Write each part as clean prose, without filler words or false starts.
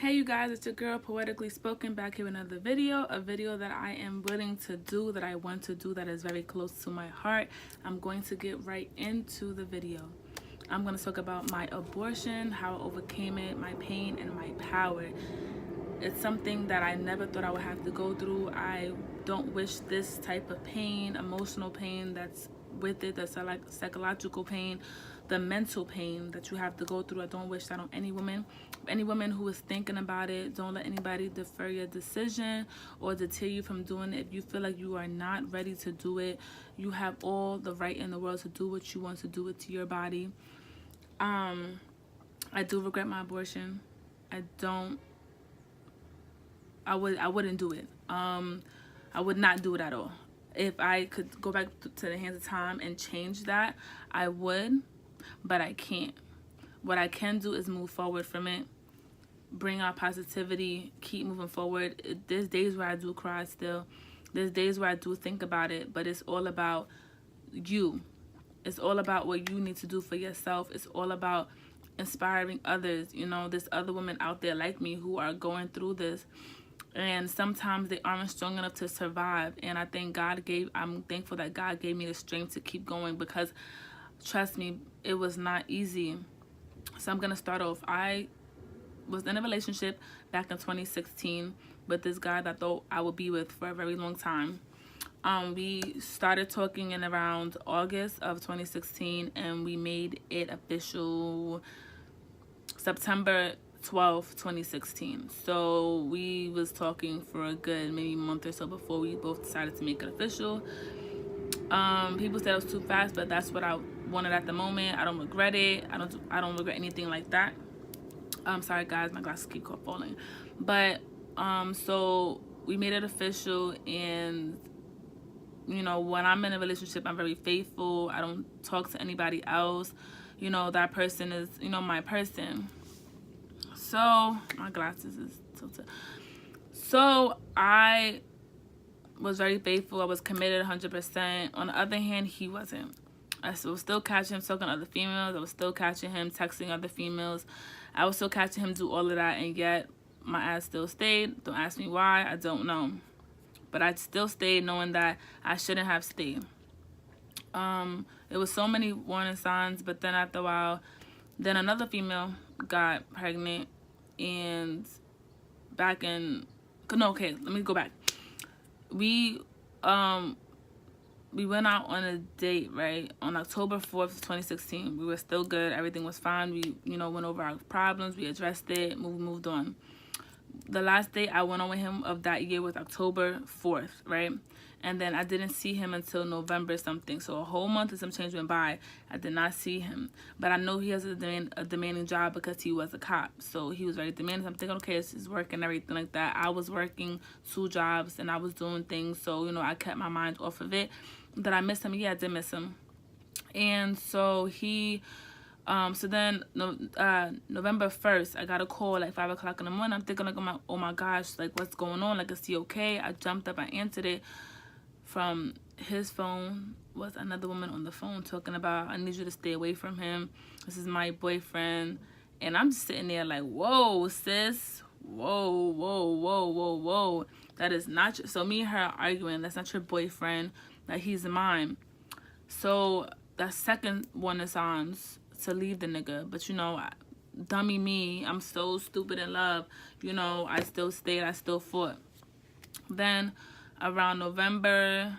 Hey you guys, it's your girl Poetically Spoken back here with another video, a video that I am willing to do, that I want to do, that is very close to my heart. I'm going to get right into the video. I'm going to talk about my abortion, how I overcame it, my pain, and my power. It's something that I never thought I would have to go through. I don't wish this type of pain, emotional pain that's with it, the psychological pain, the mental pain that you have to go through. I don't wish that on any woman. Any woman who is thinking about it, don't let anybody defer your decision or deter you from doing it. If you feel like you are not ready to do it, you have all the right in the world to do what you want to do it to your body. I do regret my abortion. I wouldn't do it. I would not do it at all. If I could go back to the hands of time and change that, I would, but I can't. What I can do is move forward from it, bring out positivity, keep moving forward. There's days where I do cry still. There's days where I do think about it, but it's all about you. It's all about what you need to do for yourself. It's all about inspiring others. You know, there's other women out there like me who are going through this. And sometimes they aren't strong enough to survive. And I think I'm thankful that God gave me the strength to keep going, because trust me, it was not easy. So I'm going to start off. I was in a relationship back in 2016 with this guy that I thought I would be with for a very long time. We started talking in around August of 2016, and we made it official September 12th, 2016. So we was talking for a good maybe month or so before we both decided to make it official. People said it was too fast, but that's what I wanted at the moment. I don't regret it. I don't regret anything like that. I'm sorry guys, my glasses keep falling. But so we made it official, and you know, when I'm in a relationship, I'm very faithful. I don't talk to anybody else. You know, that person is, you know, my person. So my glasses is tilted. So I was very faithful. I was committed 100%. On the other hand, he wasn't. I was still catching him talking to other females. I was still catching him texting other females. I was still catching him do all of that, and yet my ass still stayed. Don't ask me why. I don't know. But I still stayed knowing that I shouldn't have stayed. It was so many warning signs, but then after a while, then another female got pregnant, and let me go back. We went out on a date, right, on October 4th, 2016. We were still good. Everything was fine. We, you know, went over our problems. We addressed it. Moved on. The last date I went on with him of that year was October 4th, right? And then I didn't see him until November something. So a whole month and some change went by. I did not see him. But I know he has a demanding job because he was a cop. So he was very demanding. So I'm thinking, okay, it's his work and everything like that. I was working 2 jobs and I was doing things. So, you know, I kept my mind off of it. That I missed him. Yeah, I did miss him. And so he... so then November 1st, I got a call like 5 o'clock in the morning. I'm thinking like, oh my gosh, like what's going on? Like, is he okay? I jumped up, I answered it. From his phone was another woman on the phone talking about, I need you to stay away from him. This is my boyfriend. And I'm just sitting there like, whoa, sis. Whoa, whoa, whoa, whoa, whoa. That is not so me and her arguing. That's not your boyfriend. Like, he's mine. So that second one is on to leave the nigga, but you know, dummy me, I'm so stupid in love, you know, I still stayed, I still fought. Then around November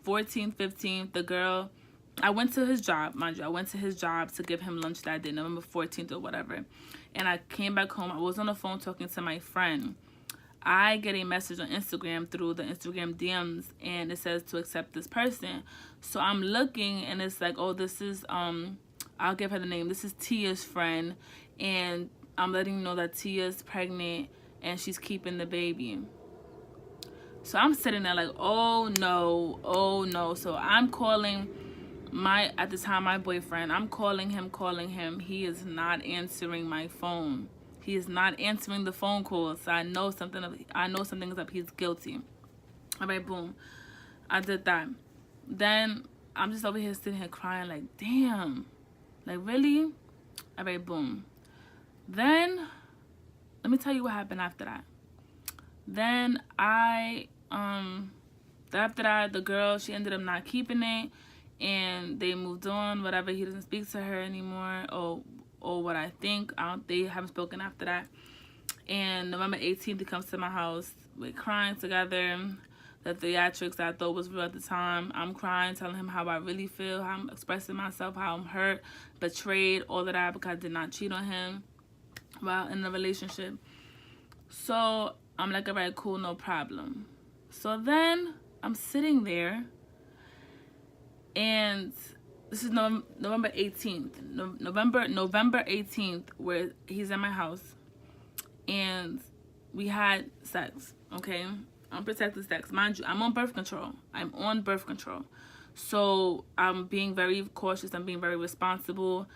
14th, 15th, the girl, I went to his job, mind you, I went to his job to give him lunch that day, November 14th or whatever, and I came back home. I was on the phone talking to my friend. I get a message on Instagram through the Instagram DMs, and it says to accept this person. So I'm looking, and it's like, oh, this is, I'll give her the name. This is Tia's friend, and I'm letting you know that Tia's pregnant, and she's keeping the baby. So I'm sitting there like, oh no, oh no. So I'm calling at the time, my boyfriend. I'm calling him. He is not answering my phone. He is not answering the phone calls. So I know something is up. He's guilty. All right, boom. I did that. Then I'm just over here sitting here crying like, damn. Like, really? All right, boom. Then let me tell you what happened after that. Then after that, the girl, she ended up not keeping it, and they moved on. Whatever, he doesn't speak to her anymore, or what I think. They haven't spoken after that. And November 18th, he comes to my house. We're crying together. The theatrics I thought was real at the time. I'm crying, telling him how I really feel, how I'm expressing myself, how I'm hurt, betrayed, all of that, because I did not cheat on him while in a relationship. So I'm like, all right, cool, no problem. So then I'm sitting there, and this is November 18th. November 18th, where he's in my house, and we had sex, okay? Unprotected sex. Mind you, I'm on birth control. So I'm being very cautious. I'm being very responsible.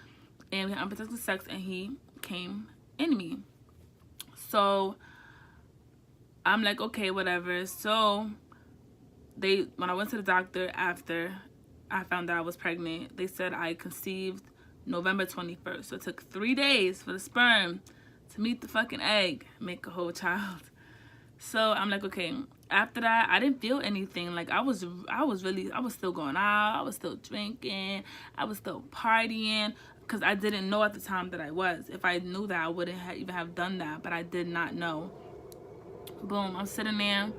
And we had unprotected sex, and he came in me. So I'm like, okay, whatever. So when I went to the doctor after I found out I was pregnant, they said I conceived November 21st. So it took 3 days for the sperm to meet the fucking egg, make a whole child. So I'm like, okay. After that, I didn't feel anything. Like, I was still going out. I was still drinking. I was still partying, because I didn't know at the time that I was. If I knew that, I wouldn't even have done that, but I did not know. Boom, I'm sitting there.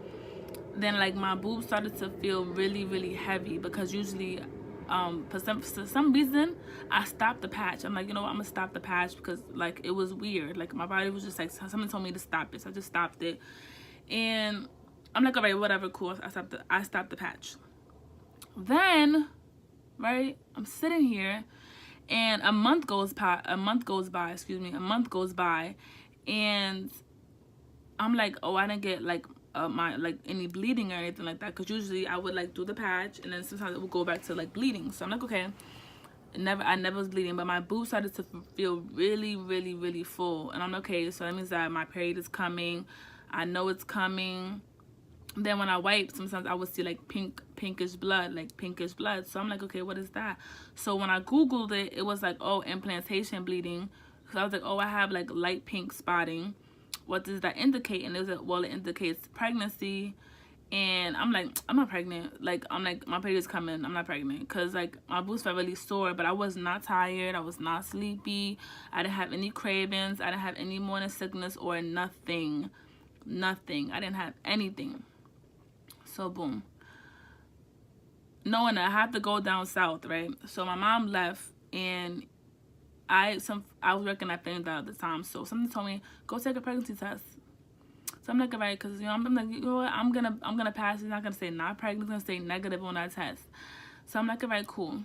Then, like, my boobs started to feel really, really heavy, because usually, for some reason, I stopped the patch. I'm like, you know what, I'm gonna stop the patch, because, like, it was weird. Like, my body was just like, someone told me to stop it, so I just stopped it. And I'm like, all right, whatever, cool. I stopped the patch. Then, right, I'm sitting here, and a month goes by, and I'm like, oh, I didn't get like any bleeding or anything like that, because usually I would like do the patch, and then sometimes it would go back to like bleeding. So I'm like, okay. I never was bleeding, but my boobs started to feel really, really, really full, and I'm like, okay, so that means that my period is coming. I know it's coming. Then when I wiped, sometimes I would see like pinkish blood. So I'm like, okay, what is that? So when I Googled it, it was like, oh, implantation bleeding. So I was like, oh, I have like light pink spotting. What does that indicate? And it was like, well, it indicates pregnancy. And I'm like, I'm not pregnant. Like, I'm like, my period is coming. I'm not pregnant. Because, like, my boobs felt really sore. But I was not tired. I was not sleepy. I didn't have any cravings. I didn't have any morning sickness or nothing. Nothing. I didn't have anything. So, boom. Knowing that I had to go down south, right? So, my mom left. And I was working at Family Dollar at the time. So, something told me, go take a pregnancy test. So I'm like, all right, because, you know, I'm like, you know what, I'm gonna pass. It's not gonna say not pregnant. It's gonna say negative on that test. So I'm like, all right, cool.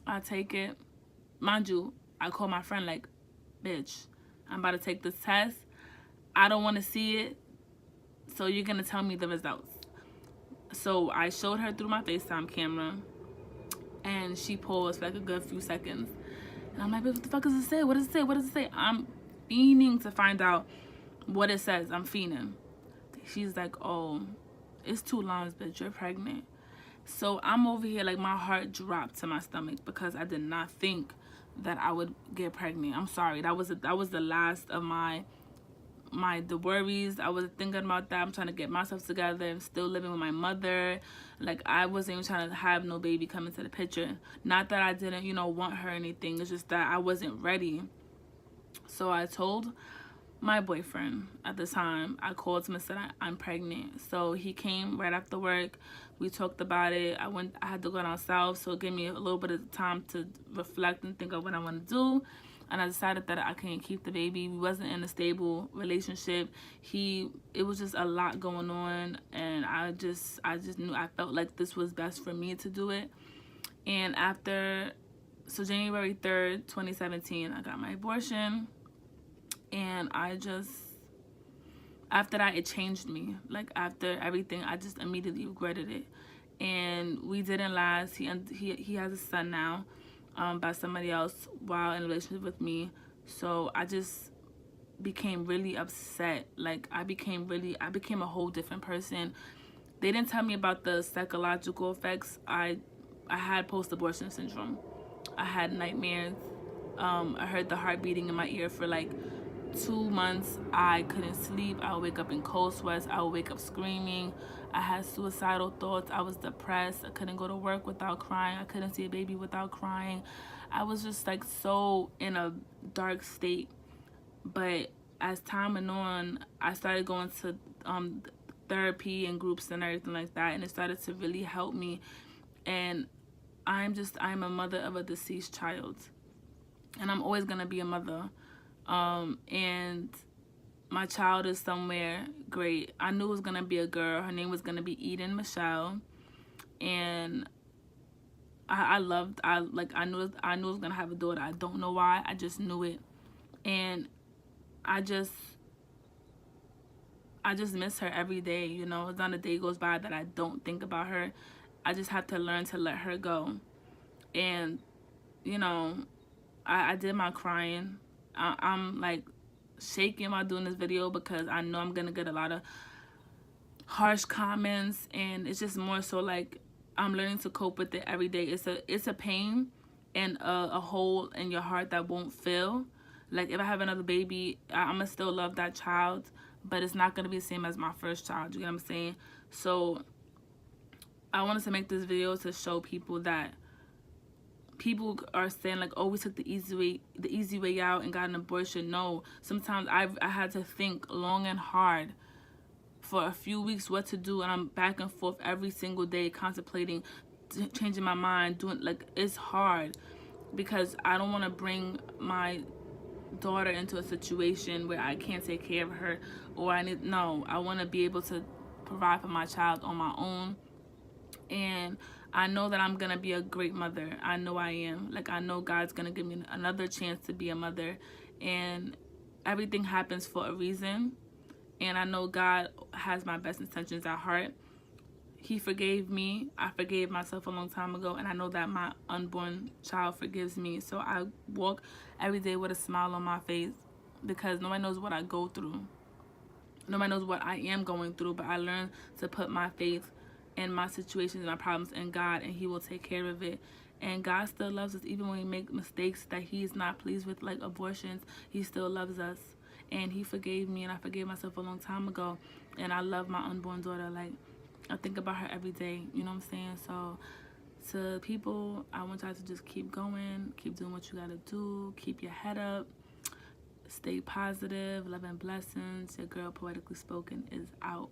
I take it. Mind you, I call my friend like, bitch, I'm about to take this test. I don't want to see it. So you're gonna tell me the results. So I showed her through my FaceTime camera, and she paused for like a good few seconds. And I'm like, what the fuck does it say? What does it say? What does it say? I'm fiending to find out what it says. I'm fiending. She's like, oh, it's 2 lines, bitch, you're pregnant. So I'm over here, like, my heart dropped to my stomach, because I did not think that I would get pregnant. I'm sorry. That was the last of the worries. I was thinking about that. I'm trying to get myself together. I'm still living with my mother. Like, I wasn't even trying to have no baby come into the picture. Not that I didn't, you know, want her or anything. It's just that I wasn't ready. So I told my boyfriend at the time. I called him and said I'm pregnant. So he came right after work. We talked about it. I had to go down south, so it gave me a little bit of time to reflect and think of what I want to do. And I decided that I couldn't keep the baby. We wasn't in a stable relationship. It was just a lot going on, and I just knew, I felt like this was best for me to do it. And so January 3rd, 2017, I got my abortion. And after that, it changed me. Like, after everything, I just immediately regretted it. And we didn't last. He has a son now, by somebody else while in a relationship with me. So I just became really upset. Like, I became a whole different person. They didn't tell me about the psychological effects. I had post-abortion syndrome. I had nightmares. I heard the heart beating in my ear for like 2 months. I couldn't sleep. I would wake up in cold sweats. I would wake up screaming. I had suicidal thoughts. I was depressed. I couldn't go to work without crying. I couldn't see a baby without crying. I was just like so in a dark state. But as time went on, I started going to therapy and groups and everything like that, and it started to really help me. And I'm a mother of a deceased child, and I'm always gonna be a mother. And my child is somewhere great. I knew it was gonna be a girl. Her name was gonna be Eden Michelle, and I knew I was gonna have a daughter. I don't know why. I just knew it, and I just miss her every day. You know, it's not a day goes by that I don't think about her. I just have to learn to let her go. And you know, I did my crying. I'm like shaking while doing this video because I know I'm gonna get a lot of harsh comments, and it's just more so like I'm learning to cope with it every day. It's a pain and a hole in your heart that won't fill. Like if I have another baby, I'm gonna still love that child, but it's not gonna be the same as my first child. You get what I'm saying? So I wanted to make this video to show people that people are saying like, oh, we took the easy way out and got an abortion. No, sometimes I had to think long and hard for a few weeks what to do, and I'm back and forth every single day contemplating, changing my mind, doing like it's hard because I don't want to bring my daughter into a situation where I can't take care of her, or I want to be able to provide for my child on my own. And I know that I'm gonna be a great mother. I know I am. Like I know God's gonna give me another chance to be a mother, and everything happens for a reason. And I know God has my best intentions at heart. He forgave me. I forgave myself a long time ago, and I know that my unborn child forgives me. So I walk every day with a smile on my face because nobody knows what I go through. Nobody knows what I am going through, but I learned to put my faith in my situations and my problems in God, and He will take care of it. And God still loves us even when we make mistakes that He's not pleased with, like abortions. He still loves us, and He forgave me, and I forgave myself a long time ago. And I love my unborn daughter. Like I think about her every day. You know what I'm saying? So to people, I want y'all to just keep going, keep doing what you gotta do, keep your head up, stay positive, love and blessings. Your girl Poetically Spoken is out.